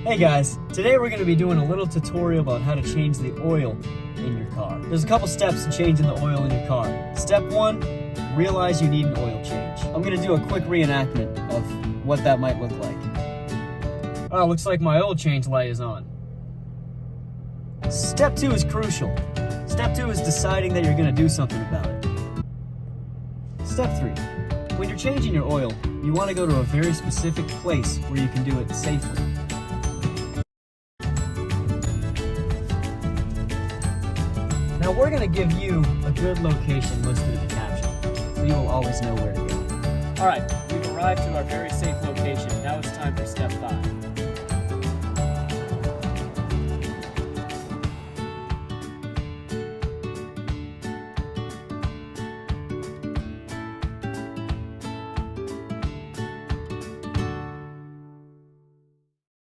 Hey guys, today we're going to be doing a little tutorial about how to change the oil in your car. There's a couple steps to changing the oil in your car. Step 1, realize you need an oil change. I'm going to do a quick reenactment of what that might look like. Oh, looks like my oil change light is on. Step 2 is crucial. Step 2 is deciding that you're going to do something about it. Step 3, when you're changing your oil, you want to go to a very specific place where you can do it safely. Now we're going to give you a good location listed in the caption, so you will always know where to go. Alright, we've arrived to our very safe location. Now it's time for step 5.